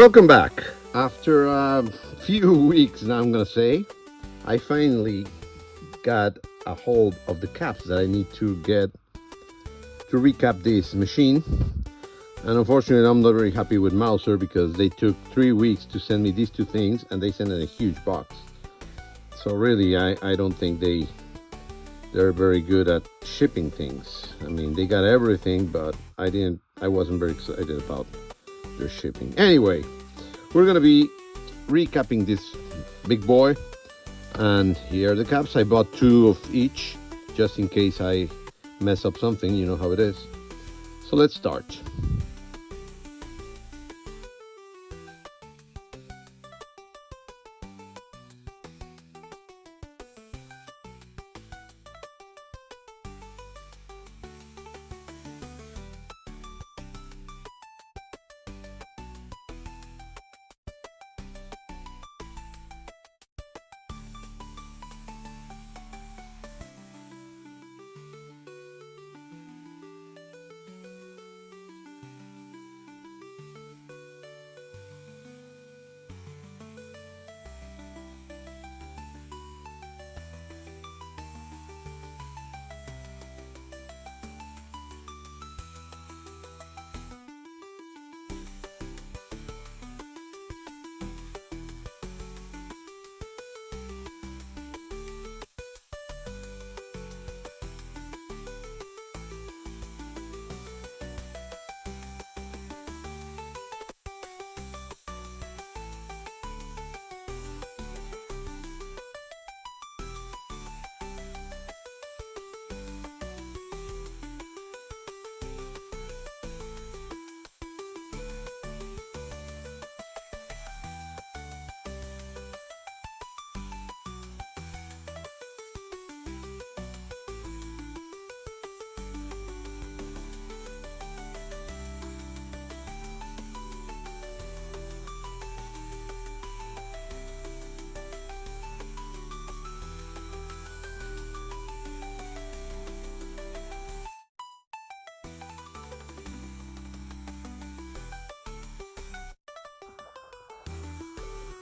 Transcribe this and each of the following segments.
Welcome back. After a few weeks, now I'm gonna say, I finally got a hold of the caps that I need to get to recap this machine. And unfortunately, I'm not very happy with Mouser because they took 3 weeks to send me these two things, and they sent in a huge box. So really, I don't think they're very good at shipping things. I mean, they got everything, but I wasn't very excited about their shipping. Anyway, we're gonna be recapping this big boy, and here are the caps. I bought 2 of each just in case I mess up something. You know how it is. So let's start.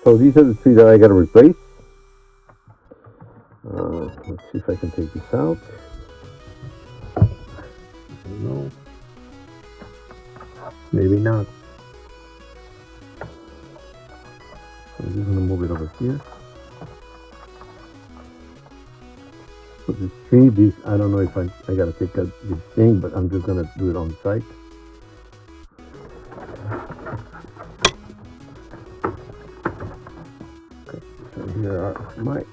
So these are the 3 that I got to replace. Let's see if I can take this out. No, maybe not. So I'm just going to move it over here. So this 3, I don't know if I got to take out this thing, but I'm just going to do it on site. Okay, so here are my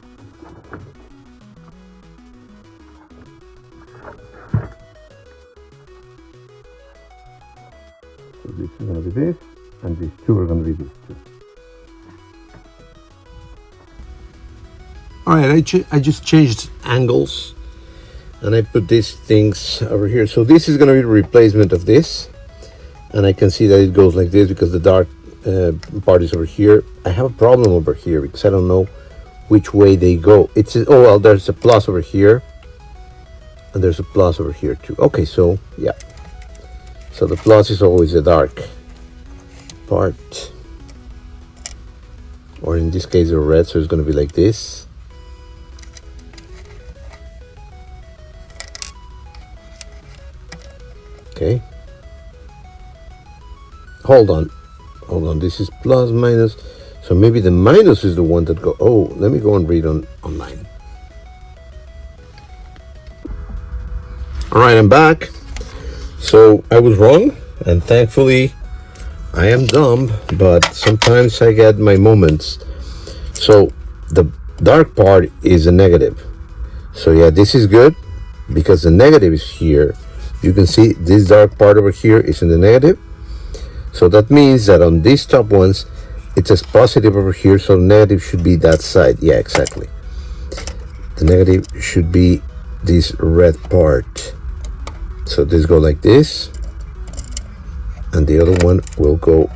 this is going to be this, and these 2 are going to be these 2. All right, I just changed angles, and I put these things over here. So this is going to be the replacement of this, and I can see that it goes like this because the dark part is over here. I have a problem over here because I don't know which way they go. It says, oh well, there's a plus over here, and there's a plus over here too. Okay, so yeah. So the plus is always the dark part, or in this case the red, so it's going to be like this. Okay, hold on, this is plus minus, so maybe the minus is the one that go, oh, let me go and read online. All right, I'm back. So I was wrong, and thankfully I am dumb, but sometimes I get my moments. So the dark part is a negative. So yeah, this is good because the negative is here. You can see this dark part over here is in the negative. So that means that on these top ones, it says positive over here, so negative should be that side. Yeah, exactly. The negative should be this red part. So this go like this, and the other one will go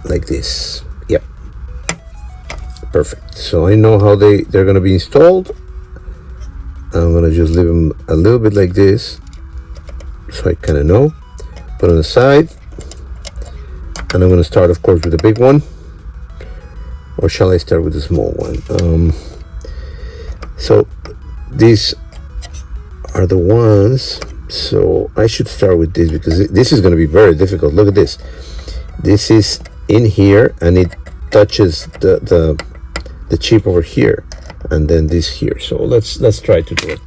like this. Yep, perfect. So I know how they're going to be installed. I'm going to just leave them a little bit like this, so I kind of know. But on the side, And I'm going to start, of course, with the big one. Or shall I start with the small one? So these are the ones. So I should start with this because this is going to be very difficult. Look at this. This is in here and it touches the chip over here, and then this here. So let's try to do it.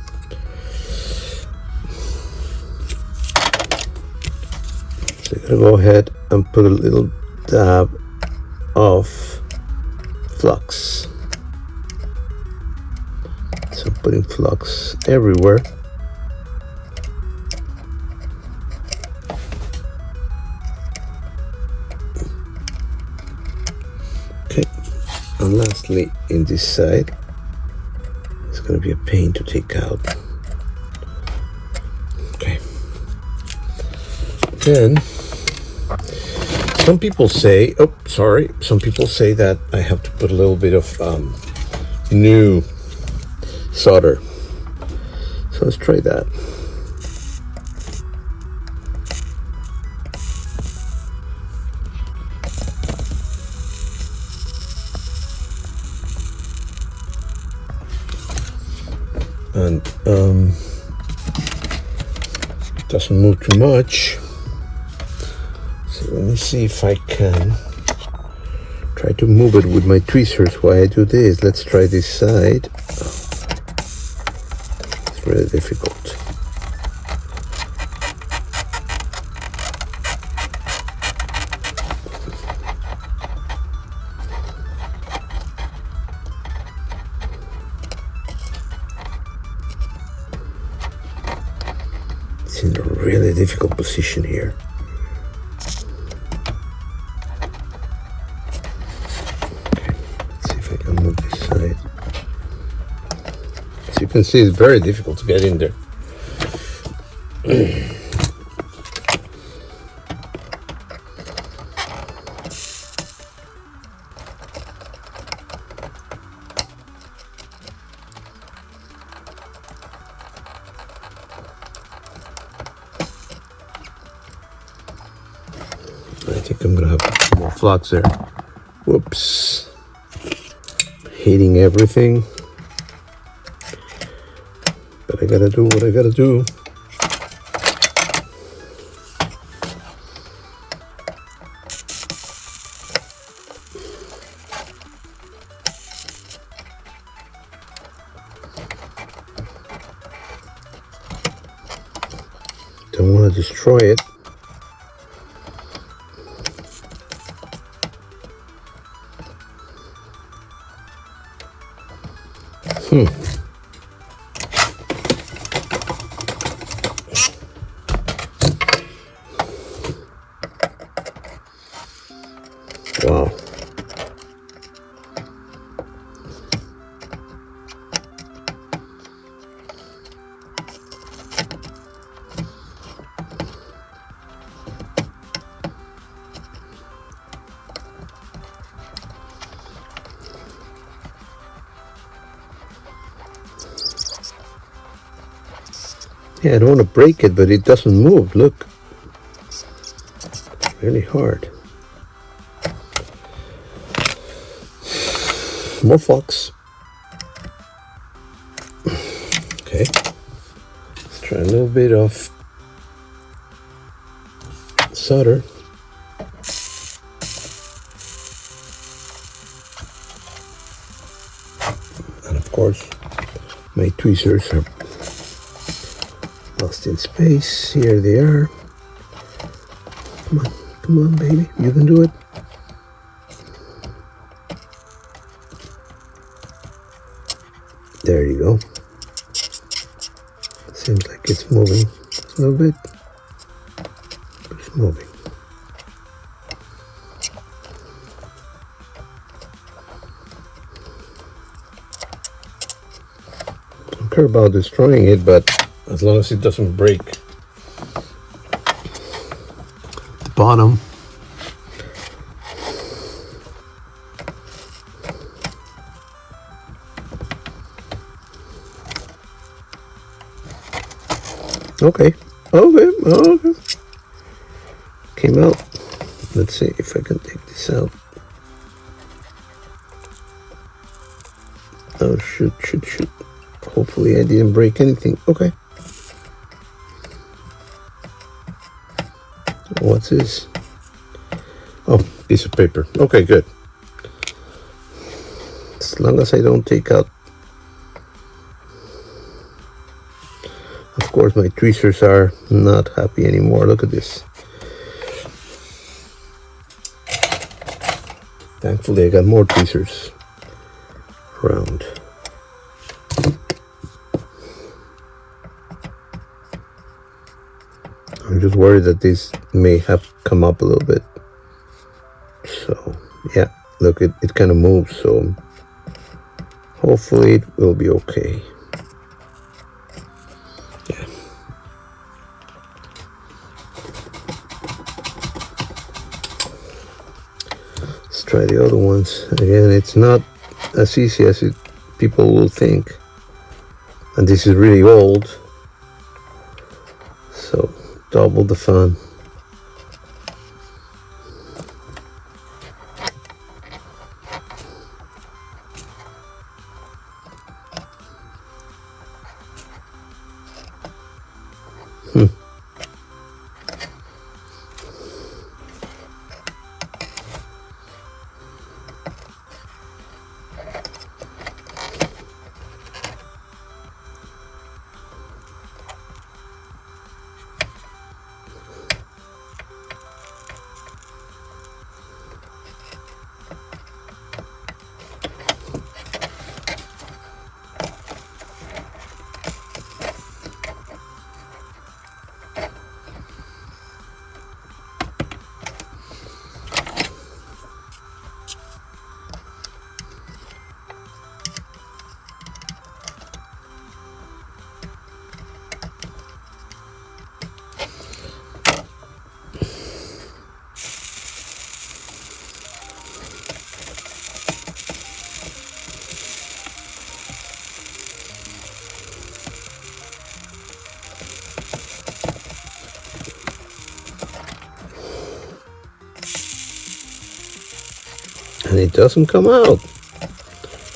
So I'm gonna go ahead and put a little dab of flux. So I'm putting flux everywhere. Okay, and lastly in this side, it's going to be a pain to take out. Okay, then some people say, some people say that I have to put a little bit of new solder. So let's try that. And doesn't move too much. So let me see if I can try to move it with my tweezers while I do this. Let's try this side. It's really difficult. It's in a really difficult position here. Okay, let's see if I can move this side. As you can see, it's very difficult to get in there. I think I'm gonna have more flux there. Whoops. Hitting everything. But I gotta do what I gotta do. Don't want to destroy it. Wow. Yeah, I don't want to break it, but it doesn't move. Look. It's really hard. More flux. Okay. Let's try a little bit of solder. And of course, my tweezers are lost in space. Here they are. Come on, baby. You can do it. There you go. Seems like it's moving a little bit, but it's moving. I don't care about destroying it, but as long as it doesn't break the bottom. Okay. Came out Let's see if I can take this out. Oh, shoot. Hopefully I didn't break anything. Okay. What's this? Oh, piece of paper. Okay, good. As long as I don't take out. Of course, my tweezers are not happy anymore. Look at this. Thankfully, I got more tweezers around. I'm just worried that this may have come up a little bit. So, yeah, look, it kind of moves, so hopefully it will be okay. Yeah. Let's try the other ones. Again, it's not as easy as people will think. And this is really old. So, double the fun. And it doesn't come out.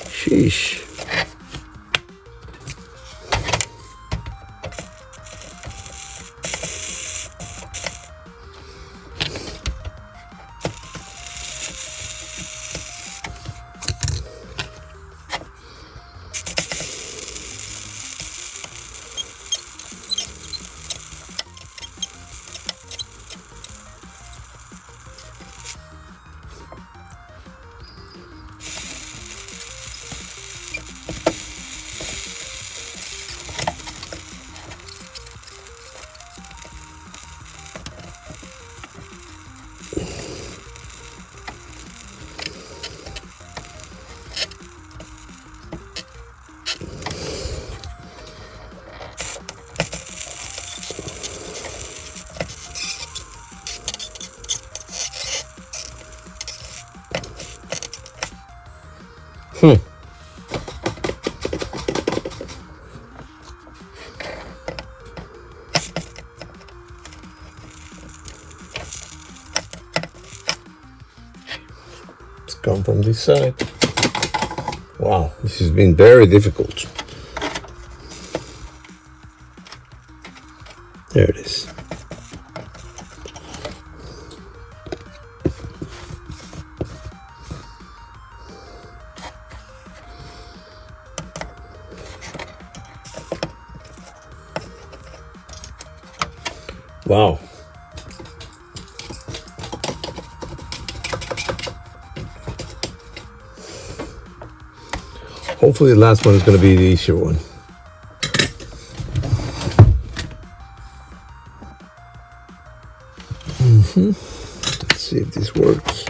Sheesh. Let's come from this side. Wow, this has been very difficult. There it is. Wow. Hopefully the last one is going to be the easier one. Let's see if this works.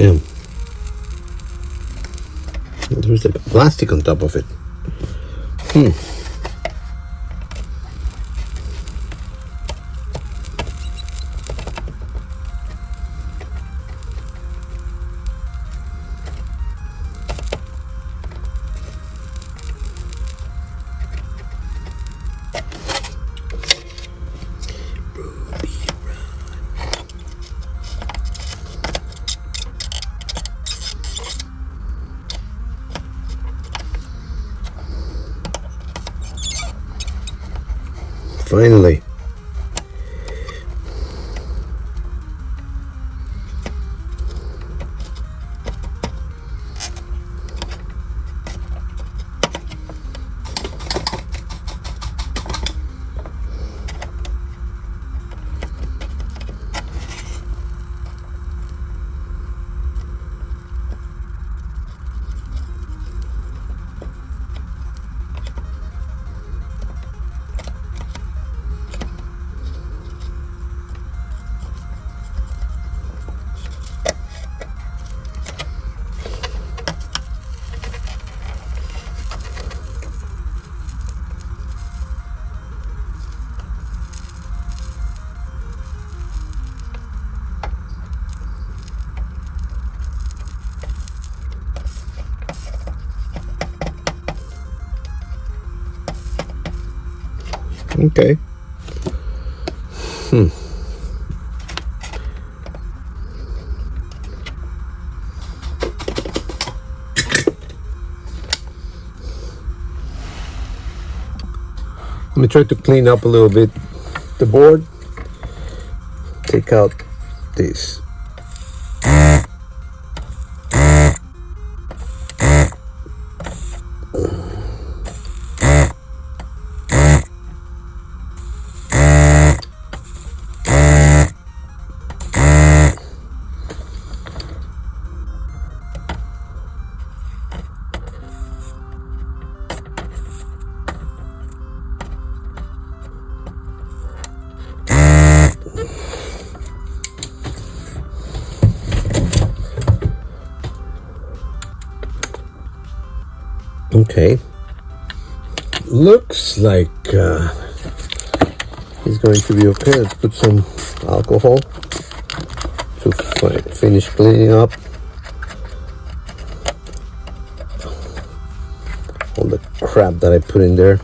Damn. There's like plastic on top of it. Finally. Okay. I'm gonna try to clean up a little bit the board. Take out this. Okay. Looks like it's going to be okay. Let's put some alcohol to finish cleaning up all the crap that I put in there.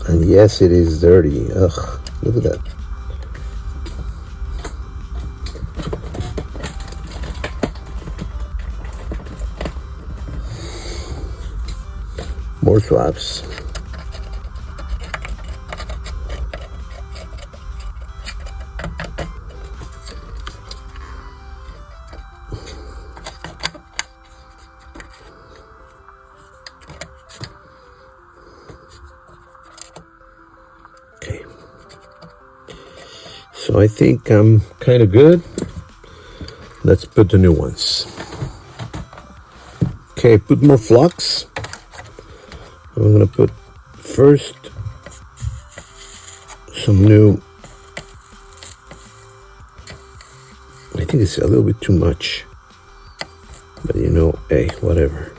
And yes, it is dirty. Ugh, look at that. More swabs. Okay. So I think I'm kind of good. Let's put the new ones. Okay, put more flux. I'm gonna put first some new. I think it's a little bit too much, but you know, hey, whatever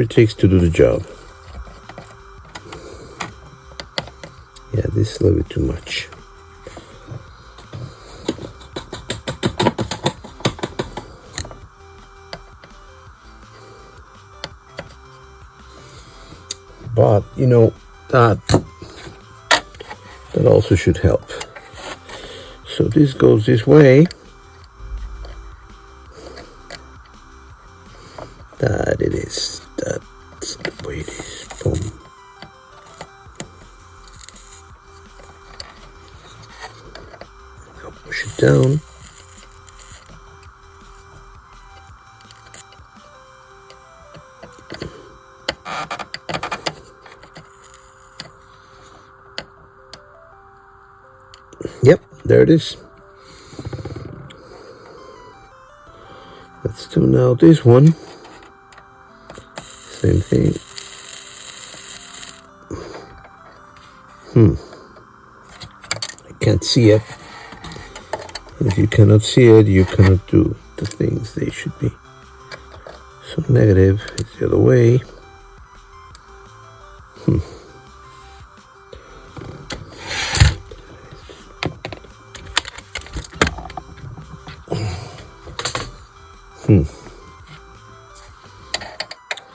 it takes to do the job. Yeah, this is a little bit too much. But you know, that also should help. So this goes this way. That it is. That's the way it is. Boom. I'll push it down. Yep, there it is. Let's do now this one. Same thing. can't see it. If you cannot see it, you cannot do the things they should be. So negative is the other way.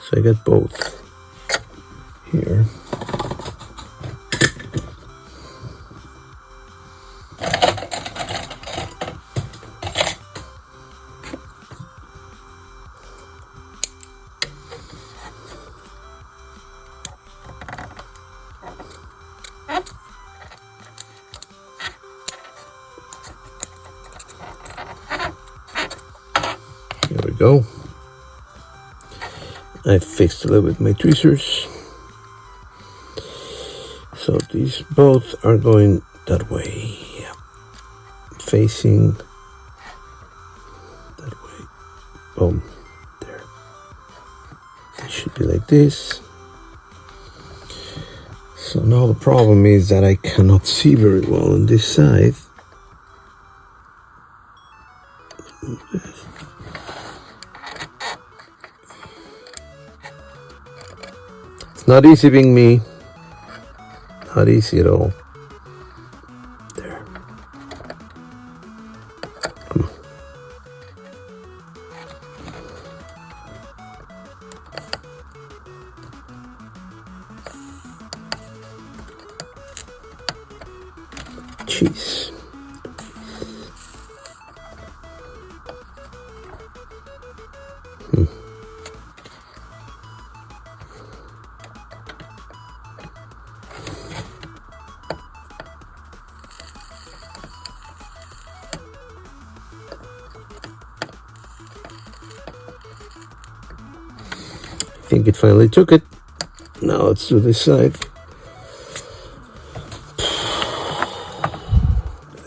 So I got both here. There we go. I fixed a little bit my tweezers. So these both are going that way. Yeah. Facing that way. Boom. There. They should be like this. So now the problem is that I cannot see very well on this side. It's not easy being me. Not easy at all. There. Come on. Jeez. I think it finally took it. Now let's do this side.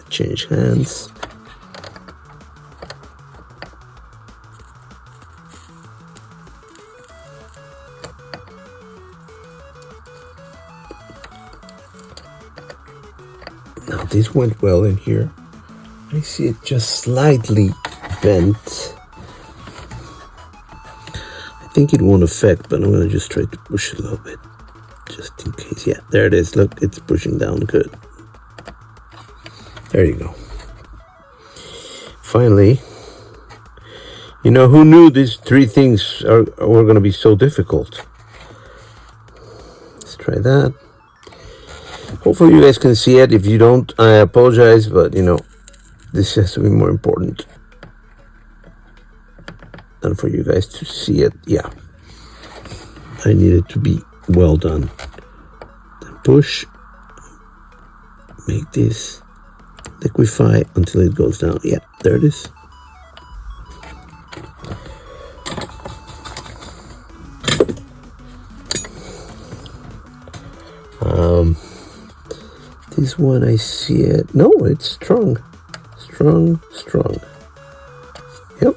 Change hands. Now this went well in here. I see it just slightly bent. I think it won't affect, but I'm going to just try to push it a little bit, just in case. Yeah, there it is. Look, it's pushing down good. There you go. Finally, you know, who knew these three things were going to be so difficult? Let's try that. Hopefully you guys can see it. If you don't, I apologize, but you know, this has to be more important than for you guys to see it. Yeah, I need it to be well done. Then push, make this liquefy until it goes down. Yeah, there it is. This one I see it. No, it's strong. Strong. Yep.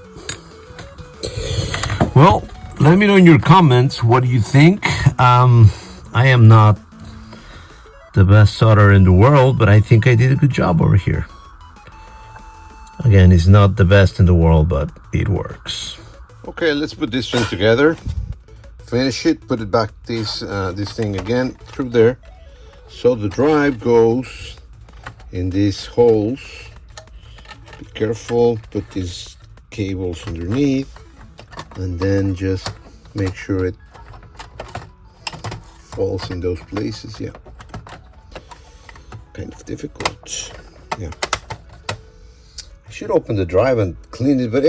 Well, let me know in your comments what do you think. I am not the best solderer in the world, but I think I did a good job over here. Again, it's not the best in the world, but it works. Okay, let's put this thing together. Finish it, put it back this thing again through there. So the drive goes in these holes. Be careful, put these cables underneath, and then just make sure it falls in those places. Yeah, kind of difficult. Yeah, I should open the drive and clean it, but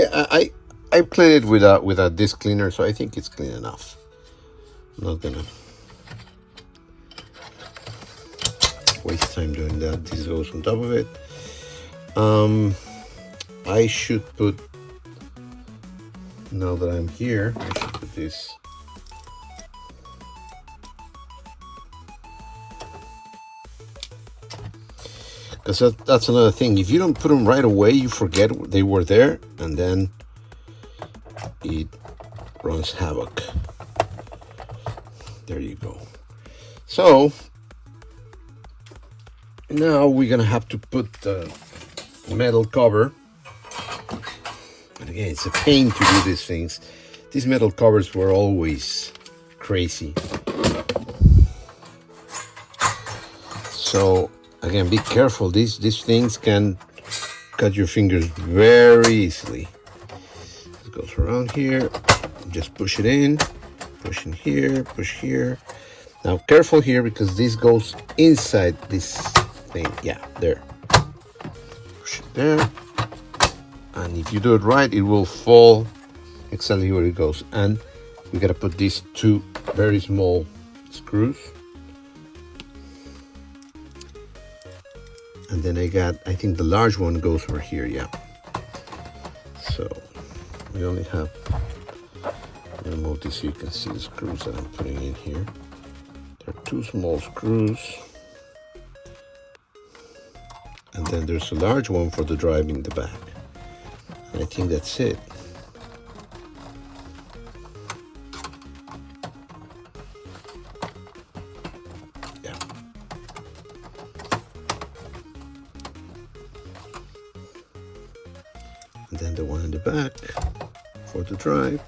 I cleaned it with a disc cleaner, so I think it's clean enough. I'm not gonna waste time doing that. This goes on top of it. I should put, now that I'm here, I should put this because that's another thing. If you don't put them right away, you forget they were there, and then it runs havoc. There you go. So Now we're gonna have to put the metal cover. And again, it's a pain to do these things. These metal covers were always crazy. So again, be careful. These things can cut your fingers very easily. It goes around here. Just push it in. Push in here. Push here. Now careful here because this goes inside this thing. Yeah, there. Push it there. And if you do it right, it will fall exactly where it goes. And we gotta put these two very small screws. And then I think the large one goes over here, yeah. So we only have, I'm gonna move this so you can see the screws that I'm putting in here. There are two small screws. And then there's a large one for the drive in the back. And I think that's it. Yeah. And then the one in the back for the drive.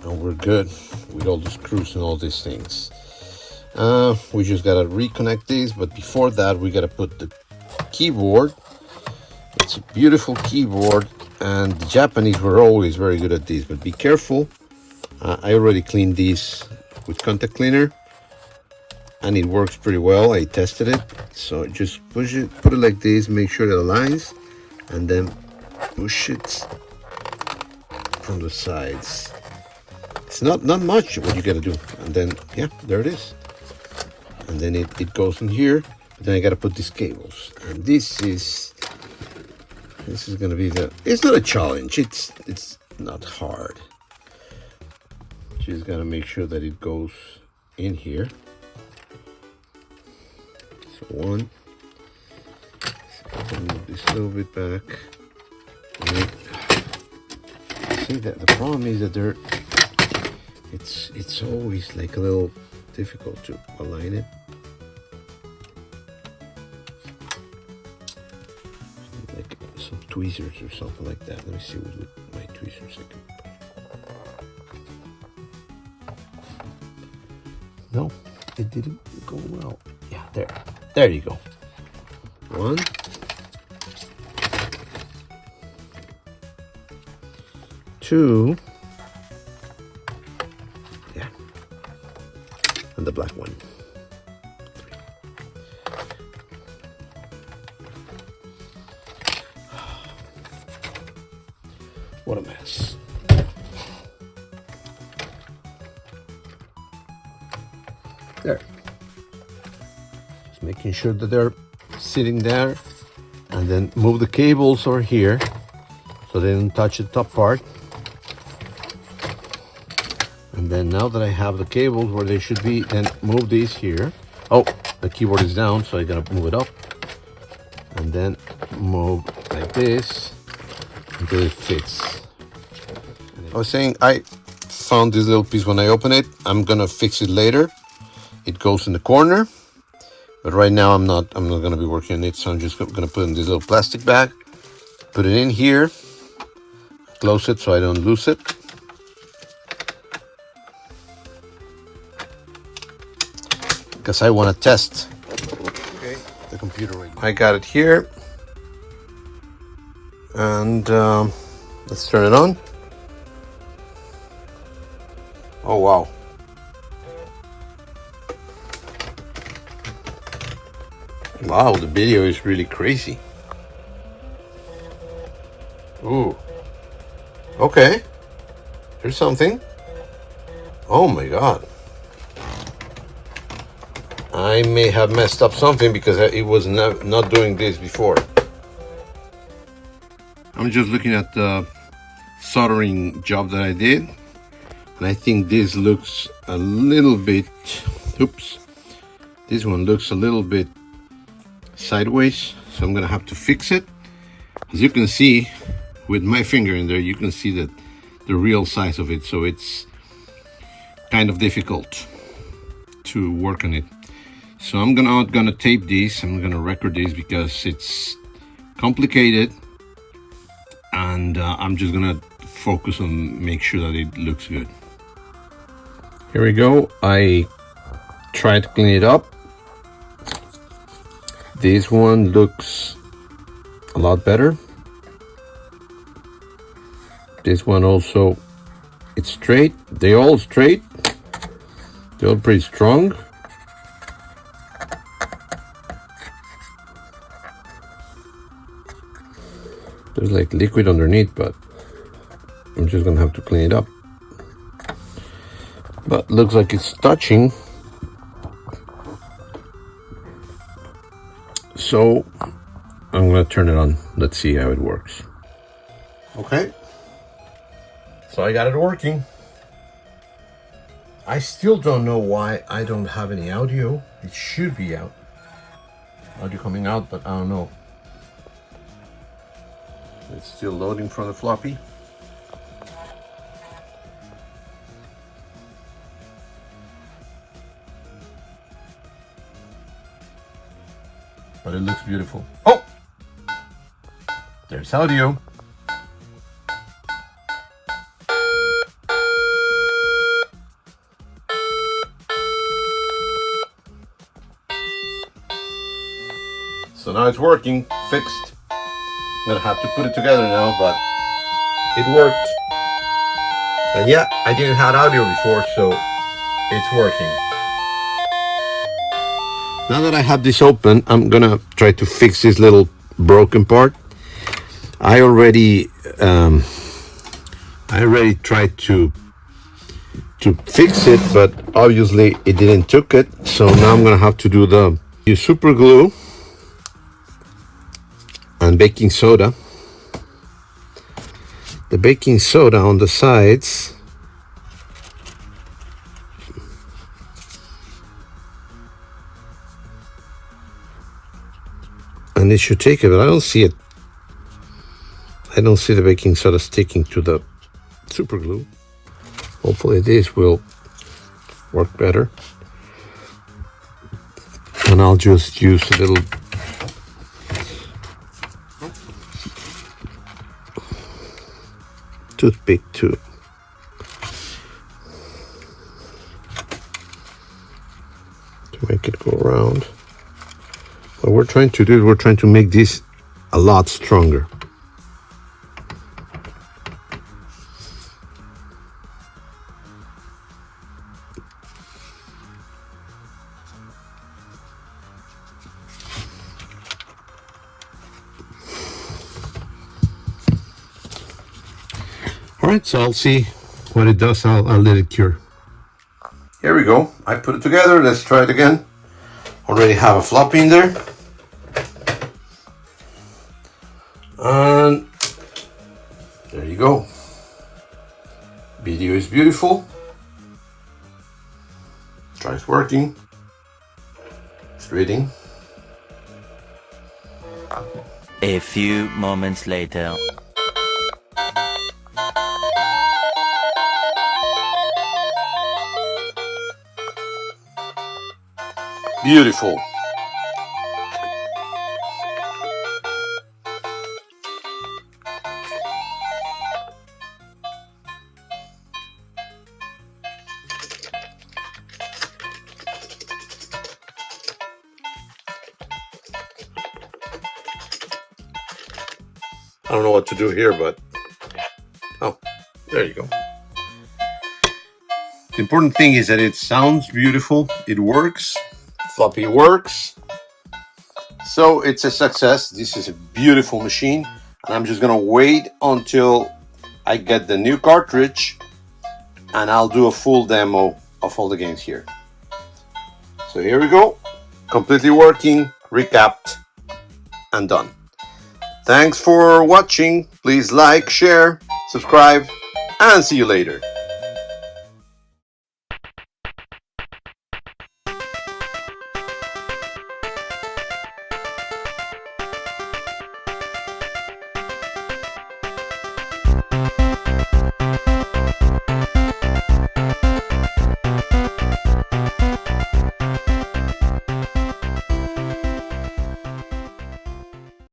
And we're good with all the screws and all these things. We just gotta reconnect these, but before that we gotta put the keyboard. It's a beautiful keyboard, and the Japanese were always very good at these, but be careful. I already cleaned these with contact cleaner and it works pretty well. I tested it. So just push it, put it like this, make sure it aligns, and then push it from the sides. It's not much what you gotta do, and then yeah, there it is. And then it goes in here. But then I gotta put these cables, and this is gonna be it's not a challenge, it's not hard. Just gotta make sure that it goes in here. So one, so I can move this a little bit back. See that the problem is that it's always like a little difficult to align it. Like some tweezers or something like that. Let me see with my tweezers I can. No, it didn't go well. Yeah, there you go. One, two, yeah, and the black one. What a mess. There. Just making sure that they're sitting there, and then move the cables over here so they don't touch the top part. And then now that I have the cables where they should be, then move these here. Oh, the keyboard is down, so I gotta move it up. And then move like this until it fits. I was saying I found this little piece when I open it. I'm gonna fix it later. It goes in the corner, but right now I'm not gonna be working on it, so I'm just gonna put in this little plastic bag, put it in here, close it so I don't lose it. Because I want to test the computer right now. I got it here, and let's turn it on. Oh wow. Wow, the video is really crazy. Ooh. Okay. Here's something. Oh my god. I may have messed up something because it was not doing this before. I'm just looking at the soldering job that I did, and I think this looks a little bit, oops, this one looks a little bit sideways, so I'm gonna have to fix it. As you can see with my finger in there, you can see that the real size of it, so it's kind of difficult. to work on it. So I'm not gonna tape this, I'm gonna record this because it's complicated, and I'm just gonna focus on make sure that it looks good. Here we go. I tried to clean it up. This one looks a lot better. This one also, it's straight. They're all straight. They're all pretty strong. There's like liquid underneath, but I'm just gonna have to clean it up. But looks like it's touching. So I'm gonna turn it on. Let's see how it works. Okay. So I got it working. I still don't know why I don't have any audio. It should be out. Audio coming out, but I don't know. It's still loading from the floppy. But it looks beautiful. Oh! There's audio. So now it's working, fixed. I'm gonna have to put it together now, but it worked. And yeah, I didn't have audio before, so it's working. Now that I have this open, I'm gonna try to fix this little broken part. I already tried to fix it, but obviously it didn't took it. So now I'm gonna have to do the super glue and baking soda. The baking soda on the sides. And it should take it, but I don't see it. I don't see the baking soda sticking to the super glue. Hopefully this will work better. And I'll just use a little toothpick to make it go around. What we're trying to do is we're trying to make this a lot stronger. All right, so I'll see what it does. I'll let it cure. Here we go. I put it together. Let's try it again. Already have a floppy in there. And there you go. Video is beautiful. Try it's working. It's reading. A few moments later. Beautiful. I don't know what to do here, but oh, there you go. The important thing is that it sounds beautiful. It works. Floppy works. So it's a success. This is a beautiful machine. And I'm just gonna wait until I get the new cartridge and I'll do a full demo of all the games here. So here we go. Completely working, recapped, and done. Thanks for watching. Please like, share, subscribe, and see you later.